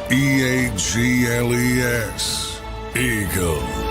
Eagles. Eagles.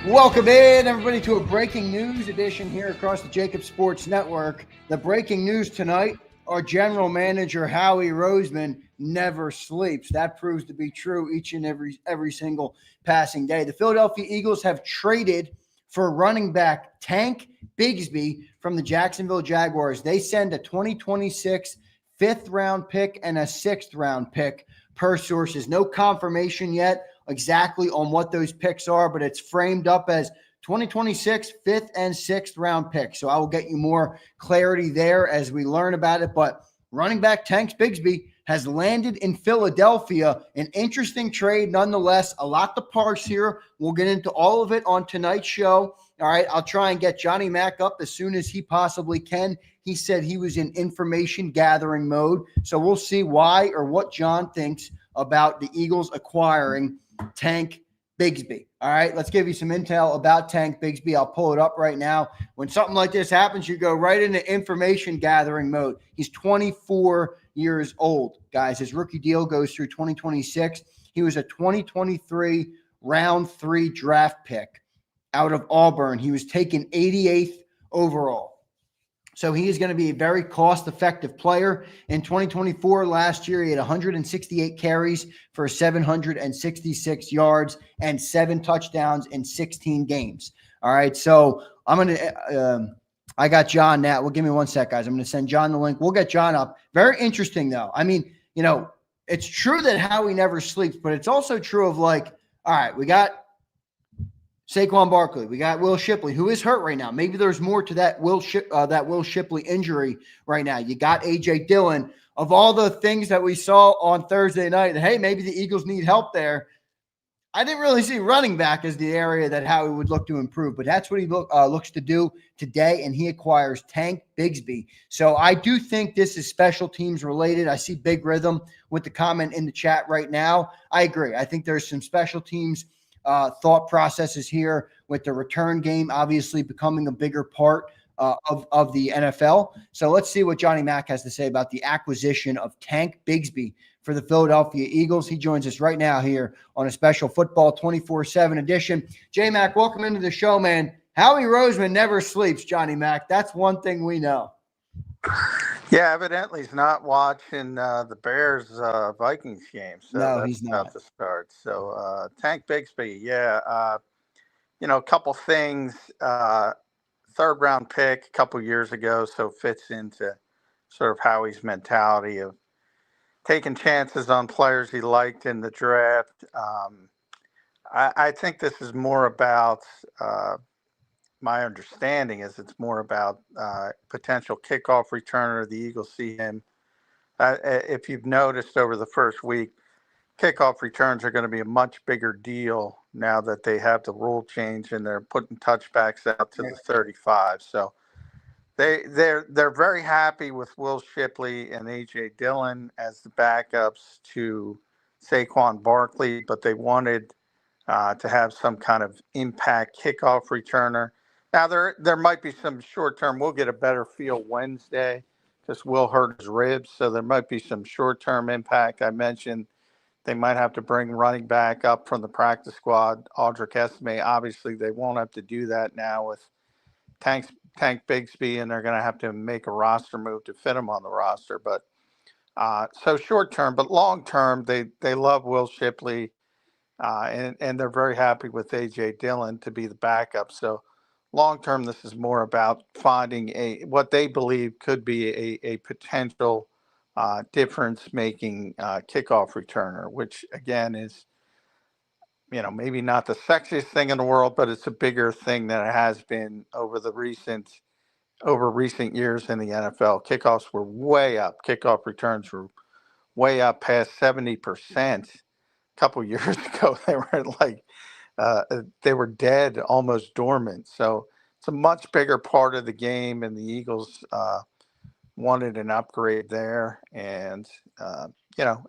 Welcome in, everybody, to a breaking news edition here across the JAKIB Sports Network. The breaking news tonight, our general manager, Howie Roseman, never sleeps. That proves to be true each and every single passing day. The Philadelphia Eagles have traded for running back Tank Bigsby from the Jacksonville Jaguars. They send a 2026 fifth-round pick and a sixth-round pick per sources. No confirmation yet exactly on what those picks are, but it's framed up as 2026 fifth and sixth round picks. So I will get you more clarity there as we learn about it. But running back Tank Bigsby has landed in Philadelphia. An interesting trade nonetheless. A lot to parse here. We'll get into all of it on tonight's show. All right, I'll try and get Johnny Mac up as soon as he possibly can. He said he was in information gathering mode. So we'll see why or what John thinks about the Eagles acquiring Tank Bigsby. All right, let's give you some intel about Tank Bigsby. I'll pull it up right now. When something like this happens, you go right into information gathering mode. He's 24 years old, guys. His rookie deal goes through 2026. He was a 2023 round 3 draft pick out of Auburn. He was taken 88th overall. So he is going to be a very cost-effective player. In 2024, last year, he had 168 carries for 766 yards and 7 touchdowns in 16 games. All right, so I'm going to I got John now. Well, give me one sec, guys. I'm going to send John the link. We'll get John up. Very interesting, though. I mean, you know, it's true that Howie never sleeps, but it's also true of like, all right, we got Saquon Barkley. We got Will Shipley, who is hurt right now. Maybe there's more to that Will Shipley injury right now. You got A.J. Dillon. Of all the things that we saw on Thursday night, hey, maybe the Eagles need help there. I didn't really see running back as the area that Howie would look to improve, but that's what he looks to do today, and he acquires Tank Bigsby. So I do think this is special teams related. I see Big Rhythm with the comment in the chat right now. I agree. I think there's some special teams thought processes here with the return game obviously becoming a bigger part of the NFL. So let's see what Johnny Mac has to say about the acquisition of Tank Bigsby for the Philadelphia Eagles. He joins us right now here on a special football 24/7 edition. J-Mac, welcome into the show, man. Howie Roseman never sleeps, Johnny Mac. That's one thing we know. Yeah, evidently he's not watching the Bears-Vikings game. So no, that's he's not. About to start. So Tank Bigsby, a couple things. Third-round pick a couple years ago, so fits into sort of Howie's mentality of taking chances on players he liked in the draft. I think this is more about my understanding is it's more about potential kickoff returner. The Eagles see him. If you've noticed over the first week, kickoff returns are going to be a much bigger deal now that they have the rule change and they're putting touchbacks out to the 35. So they're very happy with Will Shipley and A.J. Dillon as the backups to Saquon Barkley, but they wanted to have some kind of impact kickoff returner. Now, there might be some short-term. We'll get a better feel Wednesday because Will hurt his ribs, so there might be some short-term impact. I mentioned they might have to bring running back up from the practice squad, Audric Esme. Obviously, they won't have to do that now with Tank Bigsby, and they're going to have to make a roster move to fit him on the roster. But so short-term, but long-term, they love Will Shipley, and they're very happy with A.J. Dillon to be the backup. So long-term, this is more about finding what they believe could be a potential difference-making kickoff returner, which, again, is, maybe not the sexiest thing in the world, but it's a bigger thing than it has been over recent years in the NFL. Kickoffs were way up. Kickoff returns were way up past 70%. A couple years ago, they were they were dead, almost dormant. So it's a much bigger part of the game, and the Eagles wanted an upgrade there. And,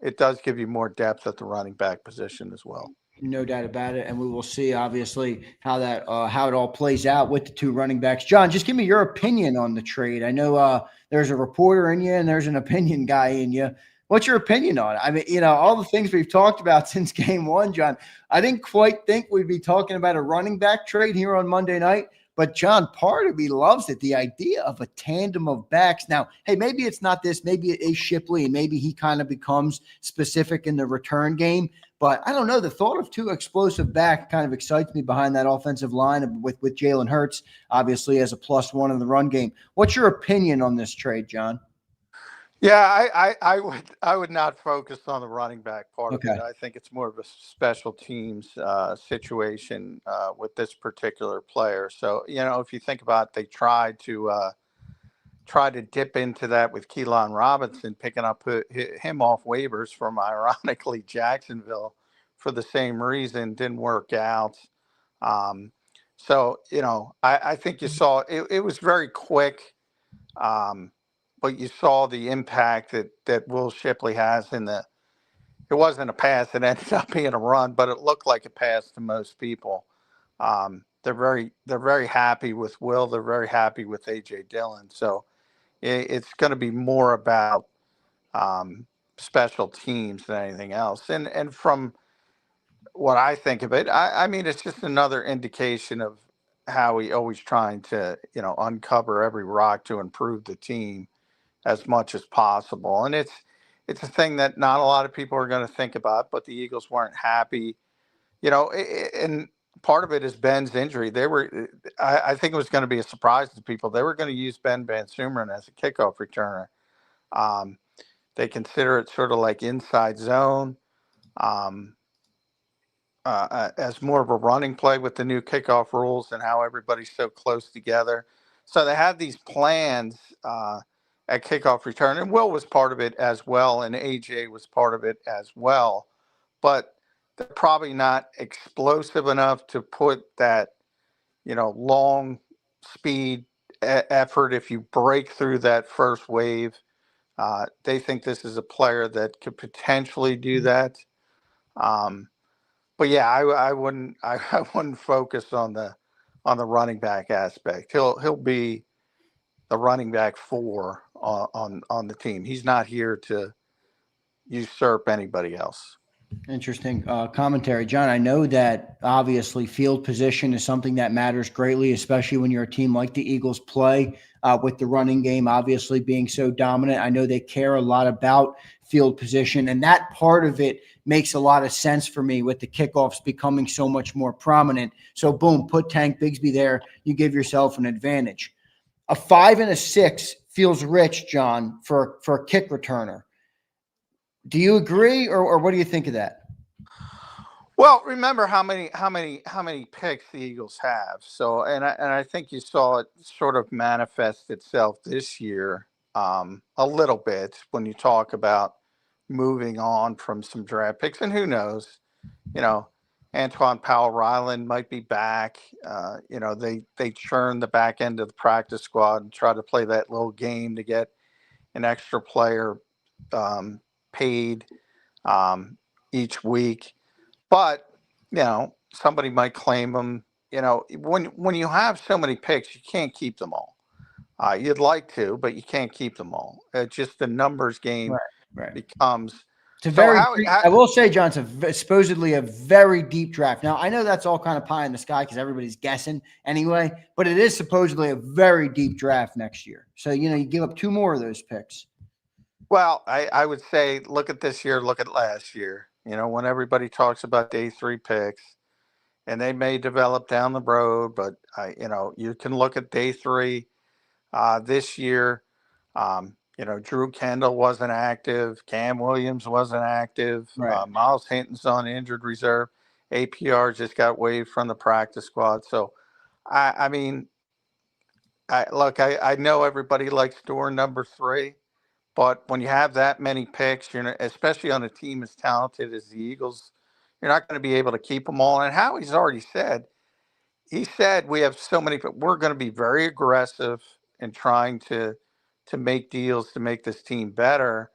it does give you more depth at the running back position as well. No doubt about it, and we will see obviously how it all plays out with the two running backs. John, just give me your opinion on the trade. I know there's a reporter in you and there's an opinion guy in you. What's your opinion on it? I mean, all the things we've talked about since game one, John. I didn't quite think we'd be talking about a running back trade here on Monday night. But John, part of me loves it, the idea of a tandem of backs. Now, hey, maybe it's not this. Maybe it is Shipley, and maybe he kind of becomes specific in the return game. But I don't know. The thought of two explosive back kind of excites me behind that offensive line with Jalen Hurts, obviously, as a +1 in the run game. What's your opinion on this trade, John? Yeah, I would not focus on the running back part of it. I think it's more of a special teams situation with this particular player. So, if you think about it, they tried to dip into that with Keelan Robinson, picking up him off waivers from, ironically, Jacksonville for the same reason. Didn't work out. So, I think you saw it was very quick. But you saw the impact that Will Shipley has it wasn't a pass. It ended up being a run, but it looked like a pass to most people. They're very happy with Will. They're very happy with A.J. Dillon. So it's going to be more about special teams than anything else. And from what I think of it, I mean, it's just another indication of how he always trying to, uncover every rock to improve the team as much as possible. And it's a thing that not a lot of people are going to think about, but the Eagles weren't happy, and part of it is Ben's injury. I think it was going to be a surprise to people. They were going to use Ben Van Sumeren as a kickoff returner. They consider it sort of like inside zone, as more of a running play with the new kickoff rules and how everybody's so close together. So they had these plans, at kickoff return, and Will was part of it as well, and AJ was part of it as well, but they're probably not explosive enough to put that, long speed effort. If you break through that first wave, they think this is a player that could potentially do that. But yeah, I wouldn't I wouldn't focus on the running back aspect. He'll be the running back 4 on the team. He's not here to usurp anybody else. Interesting commentary, John. I know that obviously field position is something that matters greatly, especially when you're a team like the Eagles play with the running game obviously being so dominant. I know they care a lot about field position, and that part of it makes a lot of sense for me with the kickoffs becoming so much more prominent. So boom, put Tank Bigsby there. You give yourself an advantage. A 5 and a 6 feels rich, John, for a kick returner. Do you agree, or what do you think of that? Well, remember how many picks the Eagles have. So, and I think you saw it sort of manifest itself this year, a little bit when you talk about moving on from some draft picks. And who knows, Antoine Powell-Ryland might be back. They churn the back end of the practice squad and try to play that little game to get an extra player paid each week. But, somebody might claim them. When you have so many picks, you can't keep them all. You'd like to, but you can't keep them all. It's just the numbers game becomes. I will say, John, it's supposedly a very deep draft. Now, I know that's all kind of pie in the sky because everybody's guessing anyway, but it is supposedly a very deep draft next year. So, you give up 2 more of those picks. Well, I would say look at this year, look at last year. When everybody talks about day 3 picks, and they may develop down the road, but you can look at day 3 this year. Drew Kendall wasn't active. Cam Williams wasn't active. Right. Miles Hinton's on injured reserve. APR just got waived from the practice squad. So, I know everybody likes door number 3, but when you have that many picks, especially on a team as talented as the Eagles, you're not going to be able to keep them all. And Howie's already said, we have so many, but we're going to be very aggressive in trying to make deals to make this team better.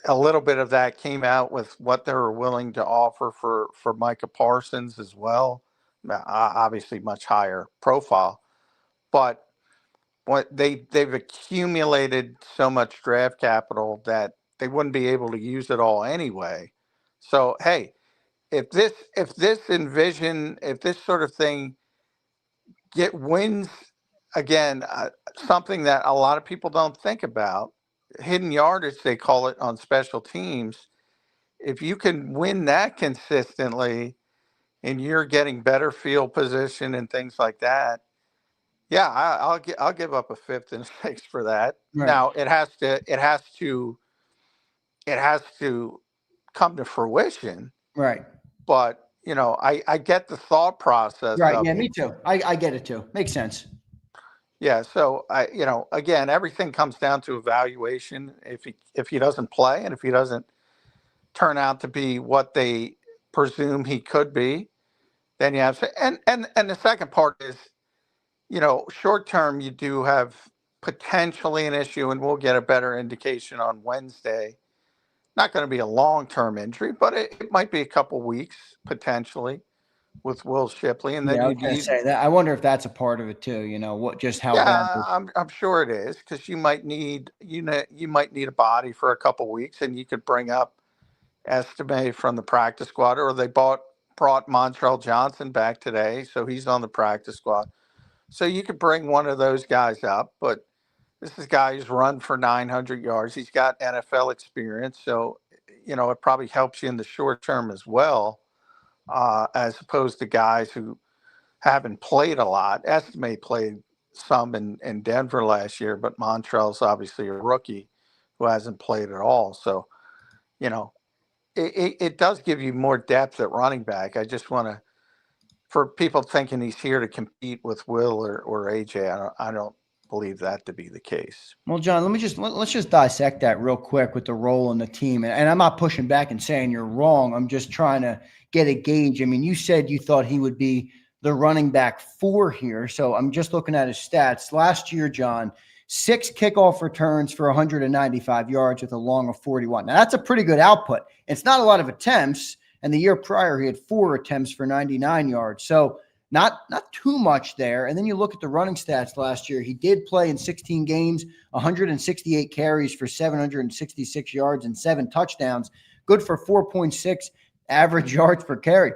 a little bit of that came out with what they were willing to offer for Micah Parsons as well. Obviously, much higher profile, but they've accumulated so much draft capital that they wouldn't be able to use it all anyway. So hey, if this sort of thing wins again, something that a lot of people don't think about, hidden yardage they call it on special teams. If you can win that consistently and you're getting better field position and things like that, yeah, I'll give up a fifth and sixth for that. Right. Now it has to come to fruition. Right. But I get the thought process. Right. Yeah, me too. I get it too. Makes sense. Yeah. So again, everything comes down to evaluation. If he doesn't play and if he doesn't turn out to be what they presume he could be, then you have to. And the second part is, short term, you do have potentially an issue, and we'll get a better indication on Wednesday. Not going to be a long-term injury, but it might be a couple weeks potentially with Will Shipley. And then I was going to say that. I wonder if that's a part of it too. How bad. I'm sure it is, because you might need a body for a couple weeks, and you could bring up Estime from the practice squad, or they brought Montrell Johnson back today, so he's on the practice squad. So you could bring one of those guys up, but this is a guy who's run for 900 yards. He's got NFL experience, so it probably helps you in the short term as well, as opposed to guys who haven't played a lot. Estime played some in Denver last year, but Montrell's obviously a rookie who hasn't played at all. So, it does give you more depth at running back. I just want to, for people thinking he's here to compete with Will or AJ, I don't believe that to be the case. Well, John, let's just dissect that real quick with the role in the team. And I'm not pushing back and saying you're wrong. I'm just trying to get a gauge. I mean, you said you thought he would be the running back 4 here. So I'm just looking at his stats. Last year, John, 6 kickoff returns for 195 yards with a long of 41. Now, that's a pretty good output. It's not a lot of attempts. And the year prior, he had 4 attempts for 99 yards. So not too much there. And then you look at the running stats last year. He did play in 16 games, 168 carries for 766 yards and 7 touchdowns. Good for 4.6 average yards per carry.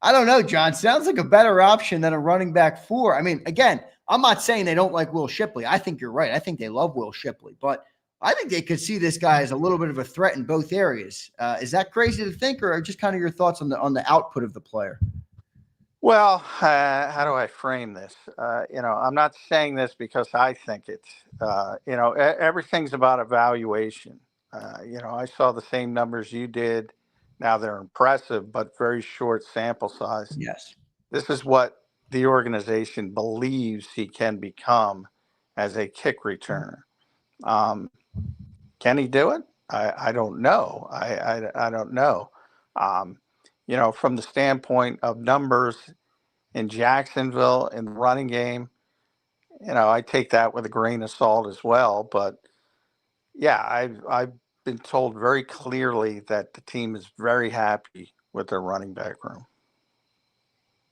I don't know, John. Sounds like a better option than a running back 4. I mean, again, I'm not saying they don't like Will Shipley. I think you're right. I think they love Will Shipley. But I think they could see this guy as a little bit of a threat in both areas. Is that crazy to think, or just kind of your thoughts on the output of the player? Well, how do I frame this? I'm not saying this because I think it's, everything's about evaluation. I saw the same numbers you did. Now they're impressive, but very short sample size. Yes. This is what the organization believes he can become as a kick returner. Can he do it? I don't know. I don't know. From the standpoint of numbers in Jacksonville in the running game, I take that with a grain of salt as well. But yeah, I've been told very clearly that the team is very happy with their running back room.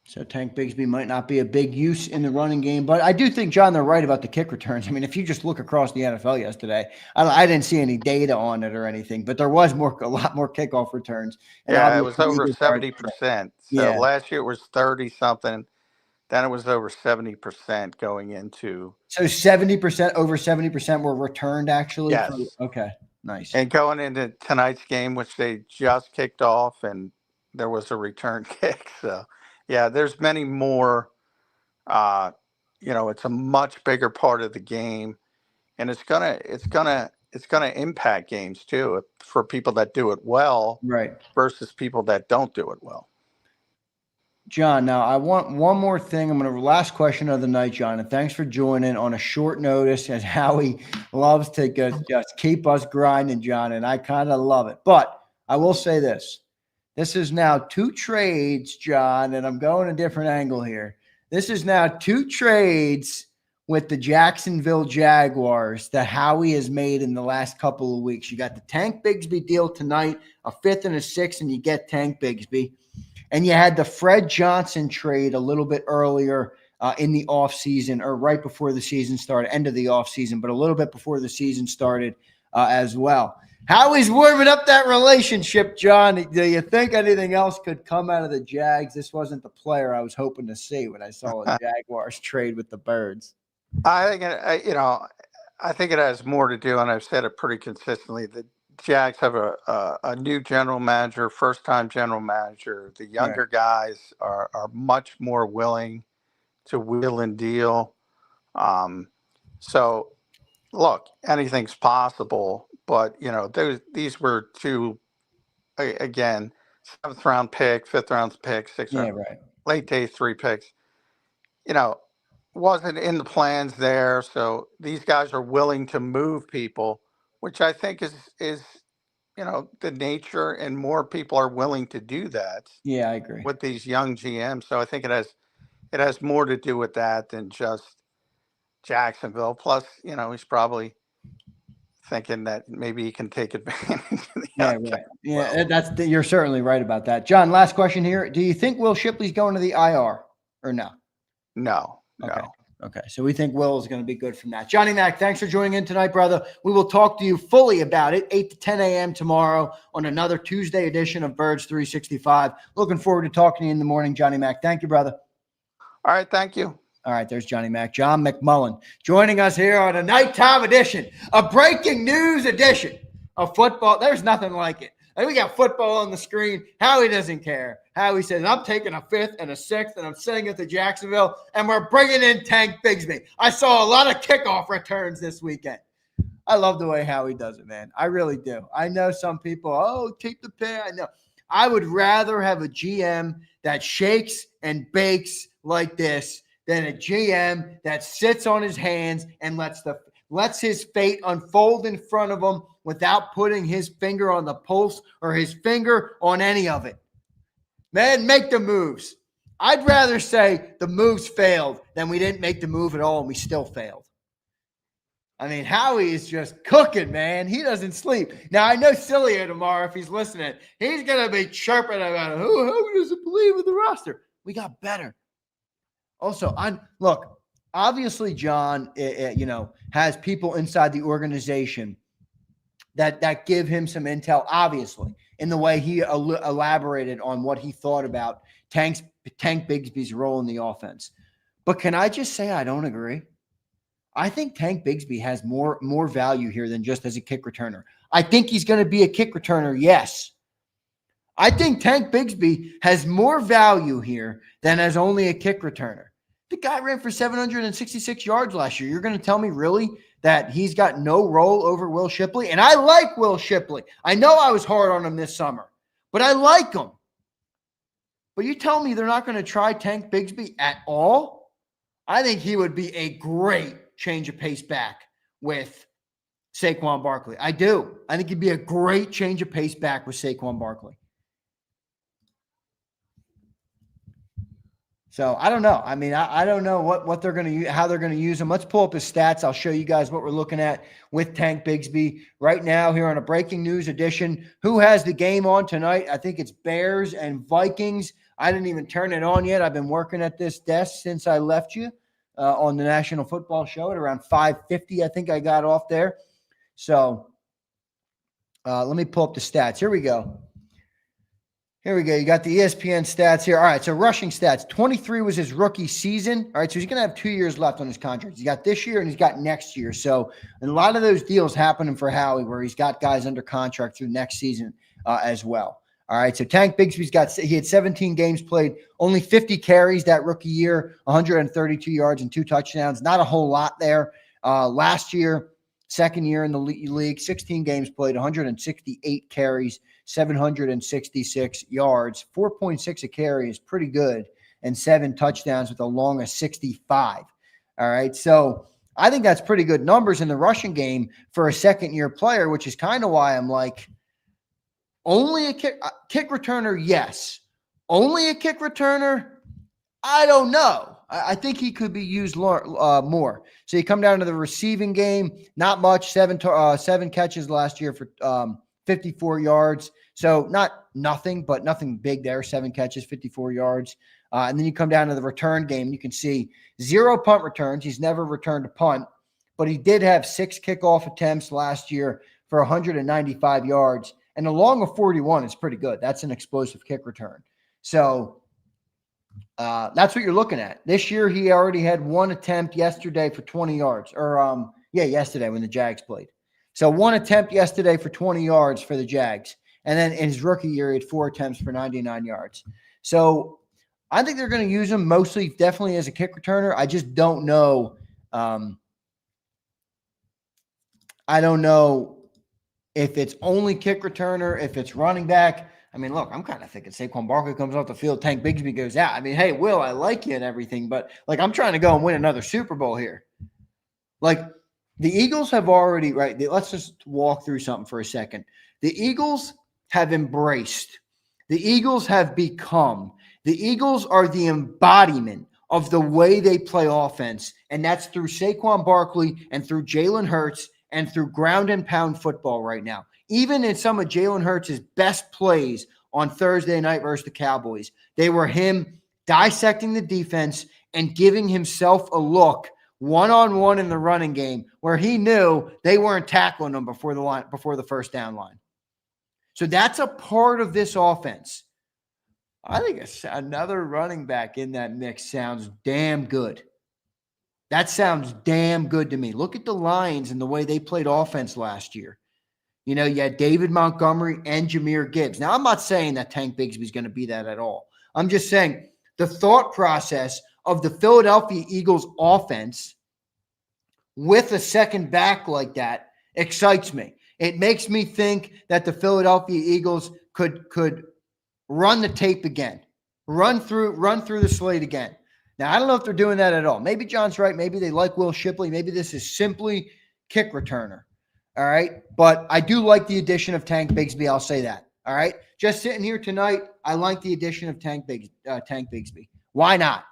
So Tank Bigsby might not be a big use in the running game, but I do think, John, they're right about the kick returns. I mean, if you just look across the NFL yesterday, I didn't see any data on it or anything, but there was a lot more kickoff returns. And yeah, it was over 70%. So last year it was 30-something. Then it was over 70% going into. So 70%, over 70% were returned actually? Yes. Okay, nice. And going into tonight's game, which they just kicked off, and there was a return kick. So, yeah, there's many more. It's a much bigger part of the game, and it's gonna impact games too for people that do it well, right, versus people that don't do it well. John, now I want one more thing. Last question of the night, John, and thanks for joining on a short notice, as Howie loves to just keep us grinding, John, and I kind of love it. But I will say this. This is now 2 trades, John, and I'm going a different angle here. This is now 2 trades with the Jacksonville Jaguars that Howie has made in the last couple of weeks. You got the Tank Bigsby deal tonight, a 5th and a 6th, and you get Tank Bigsby. And you had the Fred Johnson trade a little bit earlier in the offseason, or right before the season started, end of the offseason, but a little bit before the season started as well. Howie's warming up that relationship, John. Do you think anything else could come out of the Jags? This wasn't the player I was hoping to see when I saw a Jaguars trade with the Birds. I think I think it has more to do, and I've said it pretty consistently. The Jags have a new general manager, first-time general manager. The younger guys are much more willing to wheel and deal. So, look, anything's possible. But these were two, again, 7th round pick, 5th round pick, 6th round, late day 3 picks. Wasn't in the plans there. So these guys are willing to move people, which I think is the nature, and more people are willing to do that. Yeah, I agree with these young GMs. So I think it has more to do with that than just Jacksonville. Plus, he's probably thinking that maybe he can take advantage of the you're certainly right about that. John, last question here. Do you think Will Shipley's going to the IR or no? No. Okay. So we think Will is going to be good from that. Johnny Mac, thanks for joining in tonight, brother. We will talk to you fully about it 8 to 10 a.m. tomorrow on another Tuesday edition of Birds 365. Looking forward to talking to you in the morning, Johnny Mac. Thank you, brother. All right. Thank you. All right, there's Johnny Mac. John McMullen joining us here on a nighttime edition, a breaking news edition of football. There's nothing like it. And we got football on the screen. Howie doesn't care. Howie says, I'm taking a 5th and a 6th, and I'm sending it to Jacksonville, and we're bringing in Tank Bigsby. I saw a lot of kickoff returns this weekend. I love the way Howie does it, man. I really do. I know some people, keep the pay. I know. I would rather have a GM that shakes and bakes like this than a GM that sits on his hands and lets his fate unfold in front of him without putting his finger on the pulse or his finger on any of it. Man, make the moves. I'd rather say the moves failed than we didn't make the move at all and we still failed. I mean, Howie is just cooking, man. He doesn't sleep. Now, I know Cilia tomorrow, if he's listening, he's going to be chirping about who doesn't believe in the roster. We got better. Also, look, obviously John, has people inside the organization that give him some intel, obviously, in the way he elaborated on what he thought about Tank Bigsby's role in the offense. But can I just say I don't agree? I think Tank Bigsby has more value here than just as a kick returner. I think he's going to be a kick returner, yes. I think Tank Bigsby has more value here than as only a kick returner. The guy ran for 766 yards last year. You're going to tell me really that he's got no role over Will Shipley? And I like Will Shipley. I know I was hard on him this summer, but I like him. But you tell me they're not going to try Tank Bigsby at all? I think he would be a great change of pace back with Saquon Barkley. I do. I think he'd be a great change of pace back with Saquon Barkley. So I don't know. I mean, I don't know what they're going to use, how they're going to use him. Let's pull up his stats. I'll show you guys what we're looking at with Tank Bigsby right now here on a breaking news edition. Who has the game on tonight? I think it's Bears and Vikings. I didn't even turn it on yet. I've been working at this desk since I left you on the National Football Show at around 5:50. I think I got off there. So let me pull up the stats. Here we go. You got the ESPN stats here. All right, so rushing stats. 23 was his rookie season. All right, so he's going to have 2 years left on his contract. He's got this year and he's got next year. So and a lot of those deals happening for Howie where he's got guys under contract through next season as well. All right, so Tank Bigsby's he had 17 games played, only 50 carries that rookie year, 132 yards and 2 touchdowns. Not a whole lot there. Last year, second year in the league, 16 games played, 168 carries, 766 yards, 4.6 a carry is pretty good, and 7 touchdowns with a long of 65. All right, so I think that's pretty good numbers in the rushing game for a second-year player, which is kind of why I'm like, only a kick returner, yes. Only a kick returner, I don't know. I think he could be used more. So you come down to the receiving game, not much, seven catches last year for 54 yards. So not nothing, but nothing big there. 7 catches, 54 yards. And then you come down to the return game. You can see 0 punt returns. He's never returned a punt, but he did have 6 kickoff attempts last year for 195 yards. And a long of 41 is pretty good. That's an explosive kick return. So that's what you're looking at. This year, he already had 1 attempt yesterday for 20 yards. Yesterday when the Jags played. So 1 attempt yesterday for 20 yards for the Jags. And then in his rookie year, he had 4 attempts for 99 yards. So I think they're going to use him mostly, definitely as a kick returner. I just don't know. I don't know if it's only kick returner, if it's running back. I mean, look, I'm kind of thinking Saquon Barkley comes off the field, Tank Bigsby goes out. I mean, hey, Will, I like you and everything, but like I'm trying to go and win another Super Bowl here. Like the Eagles have already, right? Let's just walk through something for a second. The Eagles have embraced. The Eagles have become. The Eagles are the embodiment of the way they play offense, and that's through Saquon Barkley and through Jalen Hurts and through ground and pound football right now. Even in some of Jalen Hurts' best plays on Thursday night versus the Cowboys, they were him dissecting the defense and giving himself a look one-on-one in the running game where he knew they weren't tackling him before the first down line. So that's a part of this offense. I think another running back in that mix sounds damn good. That sounds damn good to me. Look at the Lions and the way they played offense last year. You know, you had David Montgomery and Jahmyr Gibbs. Now, I'm not saying that Tank Bigsby is going to be that at all. I'm just saying the thought process of the Philadelphia Eagles offense with a second back like that excites me. It makes me think that the Philadelphia Eagles could run the tape again, run through the slate again. Now, I don't know if they're doing that at all. Maybe John's right. Maybe they like Will Shipley. Maybe this is simply kick returner. All right. But I do like the addition of Tank Bigsby. I'll say that. All right. Just sitting here tonight, I like the addition of Tank Bigsby. Why not?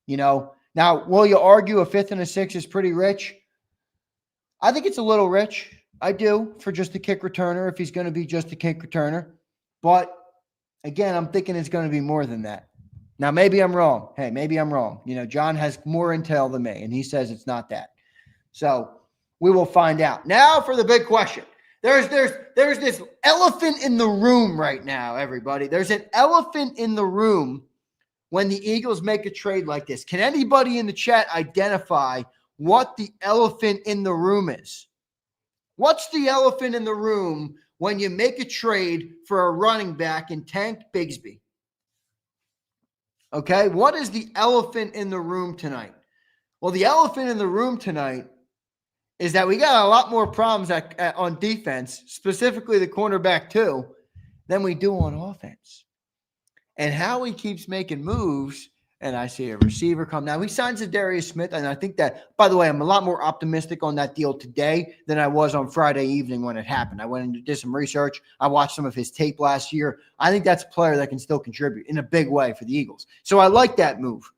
You know, now, will you argue a 5th and a 6 is pretty rich? I think it's a little rich. I do, for just a kick returner, if he's going to be just a kick returner. But again, I'm thinking it's going to be more than that. Now, maybe I'm wrong. Hey, maybe I'm wrong. You know, John has more intel than me, and he says it's not that. So we will find out. Now for the big question. There's this elephant in the room right now, everybody. There's an elephant in the room when the Eagles make a trade like this. Can anybody in the chat identify what the elephant in the room is? What's the elephant in the room when you make a trade for a running back in Tank Bigsby? Okay, what is the elephant in the room tonight? Well, the elephant in the room tonight is that we got a lot more problems on defense, specifically the cornerback too, than we do on offense. And Howie keeps making moves, and I see a receiver come. Now, he signs Darius Smith, and I think that, by the way, I'm a lot more optimistic on that deal today than I was on Friday evening when it happened. I went and did some research. I watched some of his tape last year. I think that's a player that can still contribute in a big way for the Eagles. So I like that move.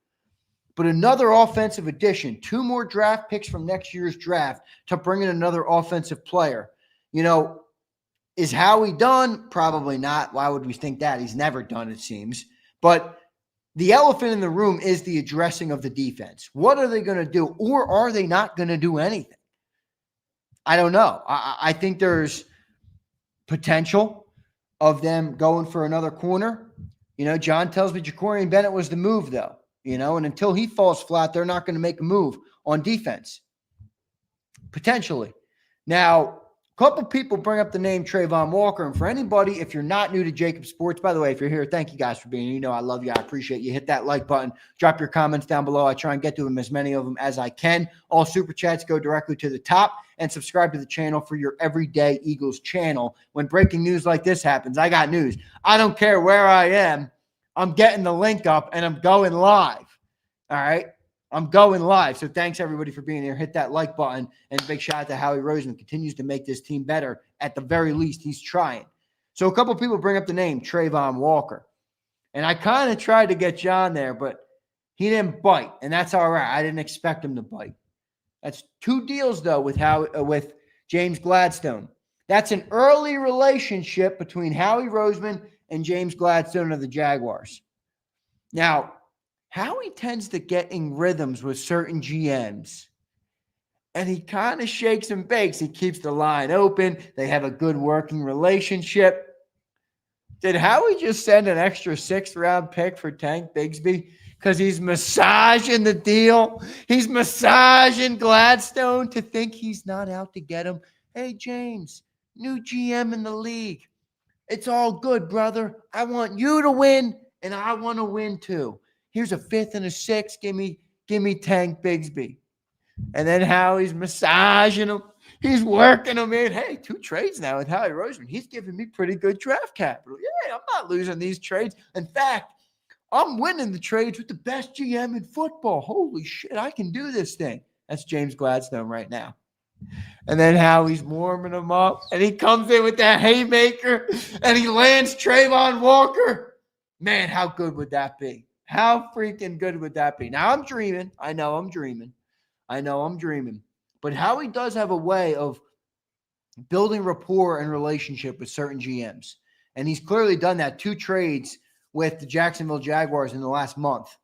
But another offensive addition, 2 more draft picks from next year's draft to bring in another offensive player. You know, is Howie done? Probably not. Why would we think that? He's never done, it seems. But the elephant in the room is the addressing of the defense. What are they going to do? Or are they not going to do anything? I don't know. I think there's potential of them going for another corner. You know, John tells me Jacorian Bennett was the move, though. You know, and until he falls flat, they're not going to make a move on defense. Potentially. Now, a couple people bring up the name Trayvon Walker. And for anybody, if you're not new to JAKIB Sports, by the way, if you're here, thank you guys for being here. You know I love you. I appreciate you. Hit that like button. Drop your comments down below. I try and get to them, as many of them as I can. All super chats go directly to the top. And subscribe to the channel for your everyday Eagles channel. When breaking news like this happens, I got news. I don't care where I am. I'm getting the link up, and I'm going live. All right? I'm going live. So thanks, everybody, for being here. Hit that like button. And a big shout out to Howie Roseman. Continues to make this team better. At the very least, he's trying. So a couple people bring up the name Trayvon Walker. And I kind of tried to get John there, but He didn't bite, and that's all right. I didn't expect him to bite. That's 2 deals, though, with James Gladstone. That's an early relationship between Howie Roseman and James Gladstone of the Jaguars. Now, Howie tends to get in rhythms with certain GMs, and he kind of shakes and bakes. He keeps the line open. They have a good working relationship. Did Howie just send an extra 6th-round pick for Tank Bigsby because he's massaging the deal? He's massaging Gladstone to think he's not out to get him. Hey, James, new GM in the league. It's all good, brother. I want you to win, and I want to win too. Here's a 5th and a 6th. Give me Tank Bigsby. And then Howie's massaging him. He's working him in. Hey, 2 trades now with Howie Roseman. He's giving me pretty good draft capital. Yeah, I'm not losing these trades. In fact, I'm winning the trades with the best GM in football. Holy shit, I can do this thing. That's James Gladstone right now. And then Howie's warming him up, and he comes in with that haymaker, and he lands Trayvon Walker. Man, how good would that be? How freaking good would that be? Now, I'm dreaming. I know I'm dreaming. But Howie does have a way of building rapport and relationship with certain GMs. And he's clearly done that. 2 trades with the Jacksonville Jaguars in the last month.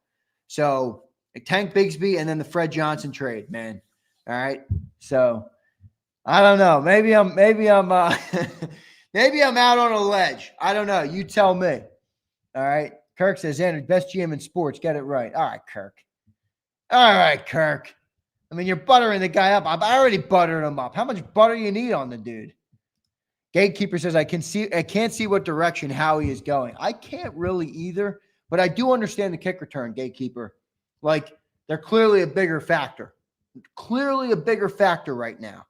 So Tank Bigsby and then the Fred Johnson trade, man. All right. So I don't know. Maybe I'm maybe I'm out on a ledge. I don't know. You tell me. All right. Kirk says, Andrew, best GM in sports. Get it right. All right, Kirk. I mean, you're buttering the guy up. I already buttered him up. How much butter you need on the dude? Gatekeeper says, I can't see what direction Howie is going. I can't really either, but I do understand the kick return, Gatekeeper. Like, they're clearly a bigger factor. Right now.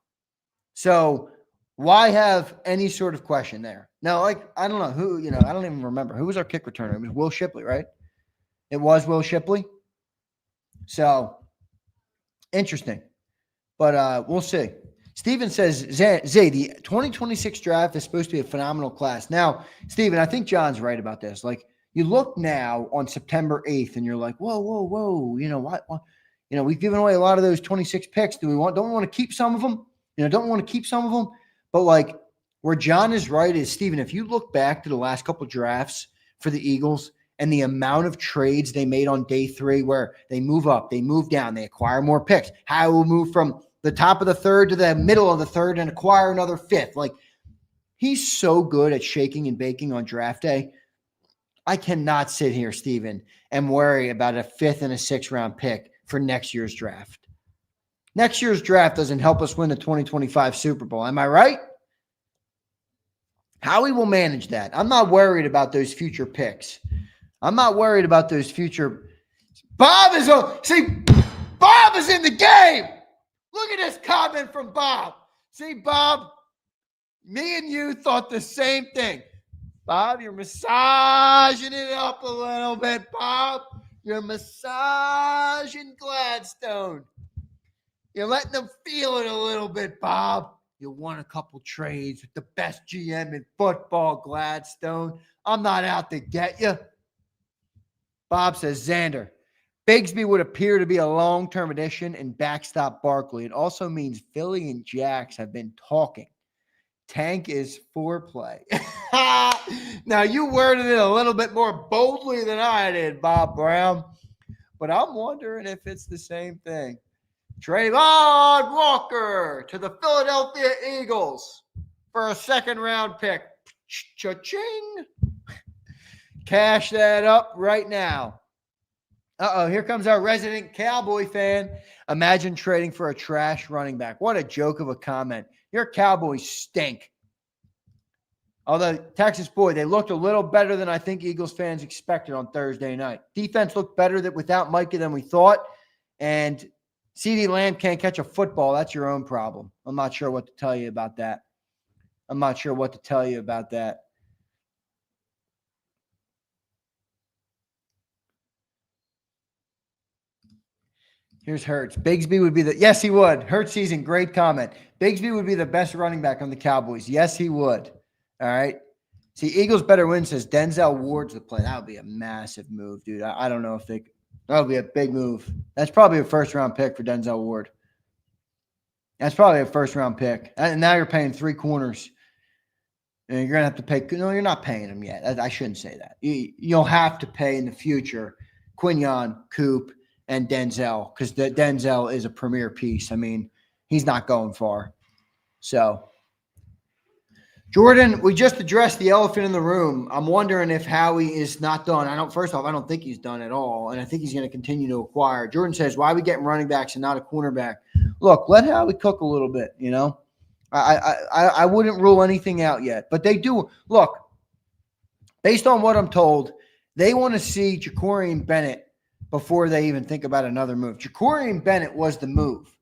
So why have any sort of question there? No, like, I don't know who, I don't even remember. Who was our kick returner? It was Will Shipley, right? It was Will Shipley. So interesting, but we'll see. Steven says, Zay, the 2026 draft is supposed to be a phenomenal class. Now, Steven, I think John's right about this. Like, you look now on September 8th and you're like, whoa. What? We've given away a lot of those 26 picks. Don't we want to keep some of them? Don't we want to keep some of them? But like, where John is right is, Steven, if you look back to the last couple of drafts for the Eagles, and the amount of trades they made on day 3 where they move up, they move down, they acquire more picks. How will move from the top of the 3rd to the middle of the 3rd and acquire another 5th. Like, he's so good at shaking and baking on draft day. I cannot sit here, Steven, and worry about a 5th and a 6th-round pick for next year's draft. Next year's draft doesn't help us win the 2025 Super Bowl. Am I right? Howie will manage that. I'm not worried about those future picks. Bob is in the game. Look at this comment from Bob. See, Bob, me and you thought the same thing. Bob, you're massaging it up a little bit, Bob. You're massaging Gladstone. You're letting them feel it a little bit, Bob. You won a couple trades with the best GM in football, Gladstone. I'm not out to get you. Bob says, Xander, Bigsby would appear to be a long-term addition and backstop Barkley. It also means Philly and Jax have been talking. Tank is foreplay. Now, you worded it a little bit more boldly than I did, Bob Brown. But I'm wondering if it's the same thing. Trayvon Walker to the Philadelphia Eagles for a 2nd-round pick. Cha-ching. Cash that up right now. Here comes our resident Cowboy fan. Imagine trading for a trash running back. What a joke of a comment. Your Cowboys stink. Although, Texas boy, they looked a little better than I think Eagles fans expected on Thursday night. Defense looked better without Micah than we thought. And CeeDee Lamb can't catch a football. That's your own problem. I'm not sure what to tell you about that. Here's Hurts. Bigsby would be yes, he would. Hurts season, great comment. Bigsby would be the best running back on the Cowboys. Yes, he would. All right. See, Eagles better win, says Denzel Ward's the play. That would be a massive move, dude. I don't know if they That would be a big move. That's probably a first-round pick for Denzel Ward. That's probably a first-round pick. And now you're paying 3 corners. And you're going to have to pay – no, you're not paying him yet. I shouldn't say that. You'll have to pay in the future Quinyon, Coop, and Denzel, because Denzel is a premier piece. I mean, he's not going far. So, Jordan, we just addressed the elephant in the room. I'm wondering if Howie is not done. First off, I don't think he's done at all, and I think he's going to continue to acquire. Jordan says, why are we getting running backs and not a cornerback? Look, let Howie cook a little bit, you know. I wouldn't rule anything out yet, but they do. Look, based on what I'm told, they want to see Jacorian Bennett before they even think about another move. Jacorian Bennett was the move.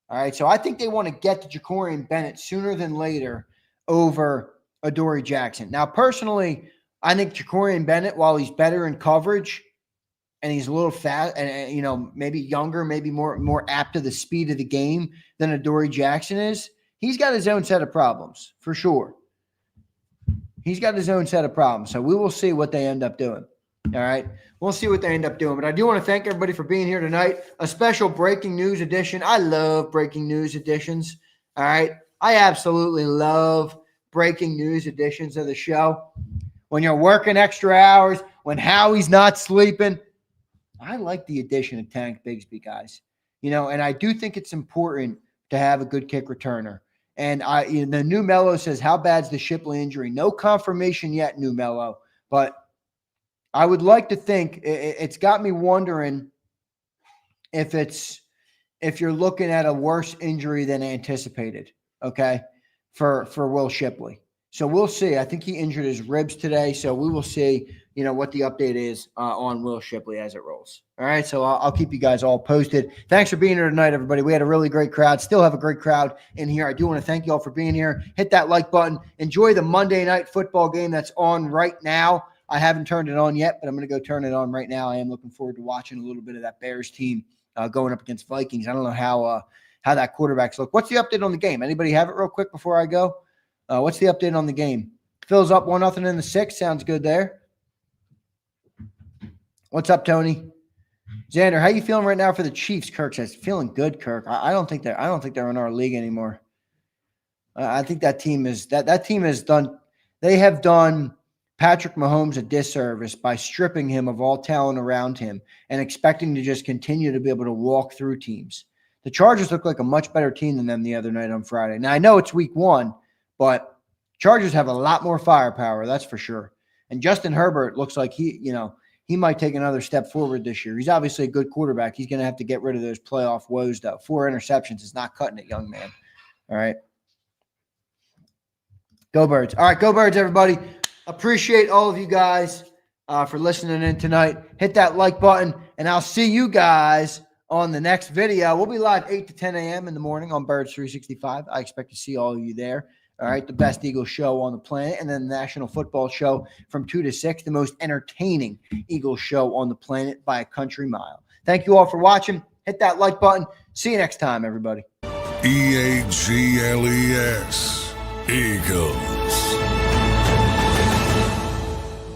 All right, so I think they want to get to Jacorian Bennett sooner than later over Adoree Jackson. Now, personally, I think Jacorian Bennett, while he's better in coverage and he's a little fast and you know, maybe younger, maybe more apt to the speed of the game than Adoree Jackson is, he's got his own set of problems for sure. He's got his own set of problems. So we will see what they end up doing. All right. We'll see what they end up doing. But I do want to thank everybody for being here tonight. A special breaking news edition. I love breaking news editions. All right. I absolutely love breaking news editions of the show. When you're working extra hours, when Howie's not sleeping, I like the addition of Tank Bigsby, guys. You know, and I do think it's important to have a good kick returner. And the new Mello says, how bad's the Shipley injury? No confirmation yet, new Mello. But I would like to think it's got me wondering if you're looking at a worse injury than anticipated, okay, for Will Shipley. So we'll see. I think he injured his ribs today, so we will see, you know, what the update is on Will Shipley as it rolls. All right, so I'll keep you guys all posted. Thanks for being here tonight, everybody. We had a really great crowd. Still have a great crowd in here. I do want to thank you all for being here. Hit that like button. Enjoy the Monday night football game that's on right now. I haven't turned it on yet, but I'm going to go turn it on right now. I am looking forward to watching a little bit of that Bears team going up against Vikings. I don't know how that quarterbacks look. What's the update on the game? Anybody have it real quick before I go? What's the update on the game? Phil's up 1-0 in the 6th. Sounds good there. What's up, Tony? Xander, how you feeling right now for the Chiefs? Kirk says, feeling good, Kirk. I don't think they're in our league anymore. I think that team is that team has done. They have done Patrick Mahomes a disservice by stripping him of all talent around him and expecting to just continue to be able to walk through teams. The Chargers look like a much better team than them the other night on Friday. Now, I know it's week 1, but Chargers have a lot more firepower, that's for sure. And Justin Herbert looks like he might take another step forward this year. He's obviously a good quarterback. He's going to have to get rid of those playoff woes, though. 4 interceptions is not cutting it, young man. All right. Go Birds. All right, go Birds, everybody. Appreciate all of you guys for listening in tonight. Hit that like button, and I'll see you guys on the next video. We'll be live 8 to 10 a.m. in the morning on Birds 365. I expect to see all of you there. All right, the best Eagles show on the planet, and then the National Football Show from 2 to 6, the most entertaining Eagles show on the planet by a country mile. Thank you all for watching. Hit that like button. See you next time, everybody. EAGLES, Eagles.